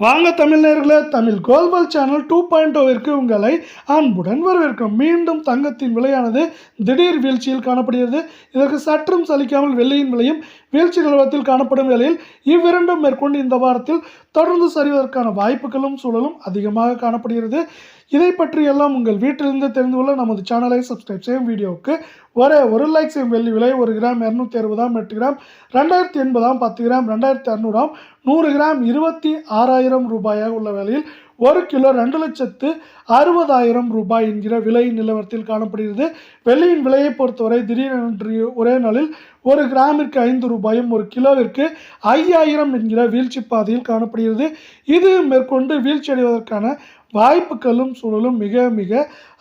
வாங்க தமிழர்களே, தமிழ் கோல்வால் சேனல் 2.0விற்கு உங்களை அன்புடன் வரவேற்கிறோம். மீண்டும் தங்கத்தின் விலையானது திடீர் வீழ்ச்சியில் காணப்படுகிறது. இதற்கு சற்றும் சலிக்காமல் வெள்ளியின் விலையும் வீழ்ச்சி நிலவரத்தில் காணப்படும் வேளையில் இவ்விரண்டும் மேற்கொண்டு இந்த வாரத்தில் தொடர்ந்து சரிவதற்கான வாய்ப்புகளும் சூழலும் அதிகமாக காணப்படுகிறது. இதை பற்றி எல்லாம் உங்கள் வீட்டிலிருந்து தெரிந்து கொள்ள நமது சேனலை சப்ஸ்கிரைப் செய்யும். வீடியோவுக்கு ஒரே ஒரு லைக் செய்யும். வெள்ளி விலை 1 கிராம் 260, 8 கிராம் 2080, 10 கிராம் 2600, 100 கிராம் 26,000 ரூபாயாக உள்ள வேளையில் 1 கிலோ 2,60,000 ரூபாய் என்கிற விலை நிலவரத்தில் காணப்படுகிறது. வெள்ளியின் விலையை பொறுத்தவரை திடீரென்று ஒரே நாளில் 1 கிராமிற்கு 5 ரூபாயும் 1 கிலோவிற்கு 5,000 என்கிற வீழ்ச்சி பாதையில் காணப்படுகிறது. இது மேற்கொண்டு வீழ்ச்சி அடைவதற்கான வாய்ப்புகளும் சூழலும் மிக மிக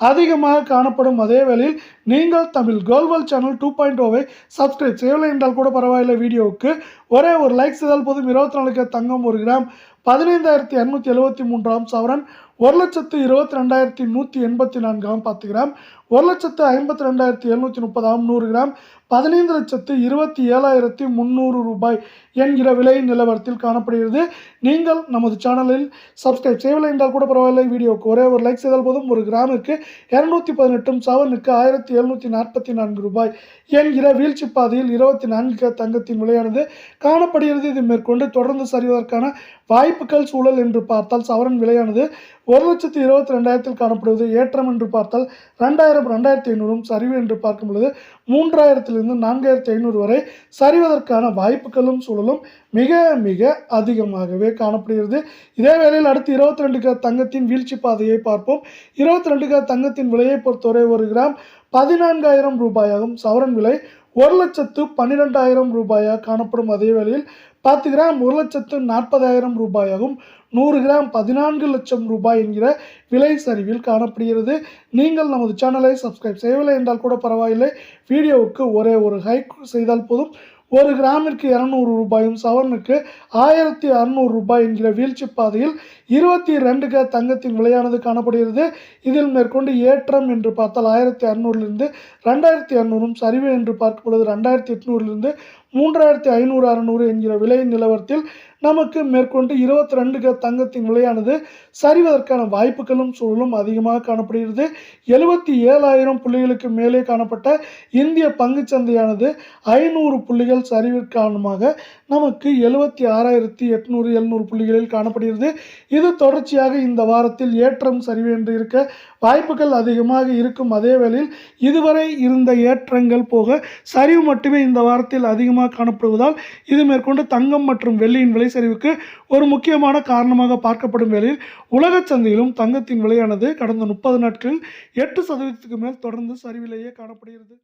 அதிகமாக காணப்படும். அதே வேளையில் நீங்கள் தமிழ் கோல்வால் சேனல் 2.0வை சப்ஸ்கிரைப் செய்யவில்லை என்றால் கூட பரவாயில்லை. வீடியோவுக்கு ஒரே ஒரு லைக் செய்தால் போதும். 24 தங்கம் 1 கிராம் 15,273 சவரன் 1,22,184, 10 கிராம் 1,52,730, 100 கிராம் 15,27,300 ரூபாய் என்கிற விலை நிலவரத்தில் காணப்படுகிறது. நீங்கள் நமது சேனலில் சப்ஸ்கிரைப் செய்யவில்லை என்றால் கூட பரவாயில்லை. வீடியோவுக்கு ஒரே ஒரு லைக் செய்தால் போதும். 1 கிராமுக்கு 218, சவரனுக்கு 1,744 ரூபாய் என்கிற வீழ்ச்சி பாதையில் 24 தங்கத்தின் விலையானது காணப்படுகிறது. இது மேற்கொண்டு தொடர்ந்து சரிவதற்கான வாய்ப்புகள் சூழல் என்று பார்த்தால் சவரன் விலையானது 1,22,000 காணப்படுவது. ஏற்றம் என்று பார்த்தால் 2,000, 2,500, சரிவு என்று பார்க்கும் பொழுது 3,000 4,500 வரை சரிவதற்கான வாய்ப்புகளும் சூழலும் மிக மிக அதிகமாகவே காணப்படுகிறது. இதே வேளையில் அடுத்து 22 தங்கத்தின் வீழ்ச்சி பாதையை பார்ப்போம். 22 தங்கத்தின் விலையை பொறுத்தவரை 1 கிராம் 14,000 ரூபாயாகும். சவரன் விலை 1,12,000 ரூபாயாக காணப்படும். அதே வேளையில் 10 கிராம் 1,40,000 ரூபாயாகும். 100 கிராம் 14 லட்சம் ரூபாய் என்கிற விலை சரிவில் காணப்படுகிறது. நீங்கள் நமது சேனலை சப்ஸ்கிரைப் செய்யவில்லை என்றால் கூட பரவாயில்லை. வீடியோவுக்கு ஒரே ஒரு லைக் செய்தால் போதும். 1 கிராமிற்கு 200 ரூபாயும் சவரனுக்கு 1,600 ரூபாய் என்கிற வீழ்ச்சி பாதையில் 22 தங்கத்தின் விலையானது காணப்படுகிறது. இதில் மேற்கொண்டு ஏற்றம் என்று பார்த்தால் 1,600 2,200, சரிவு என்று பார்க்கும் பொழுது 2,800 3,500 600 என்கிற விலை நிலவரத்தில் நமக்கு மேற்கொண்டு 22 தங்கத்தின் விலையானது சரிவதற்கான வாய்ப்புகளும் சூழலும் அதிகமாக காணப்படுகிறது. 77,000 புள்ளிகளுக்கு மேலே காணப்பட்ட இந்திய பங்குச்சந்தையானது 500 புள்ளிகள் சரிவிற்கு காரணமாக நமக்கு 76,800 700 புள்ளிகளில் காணப்படுகிறது. இது தொடர்ச்சியாக இந்த வாரத்தில் ஏற்றம் சரிவு என்று இருக்க வாய்ப்புகள் அதிகமாக இருக்கும். அதே வேளையில் இதுவரை இருந்த ஏற்றங்கள் போக சரிவு மட்டுமே இந்த வாரத்தில் அதிகமாக காணப்படுவதால் இது மேற்கொண்டு தங்கம் மற்றும் வெள்ளியின் விலை சரிவுக்கு ஒரு முக்கியமான காரணமாக பார்க்கப்படும் வேளையில் உலக சந்தையிலும் தங்கத்தின் விலையானது கடந்த 30 நாட்களில் 8% மேல் தொடர்ந்து சரிவிலேயே காணப்படுகிறது.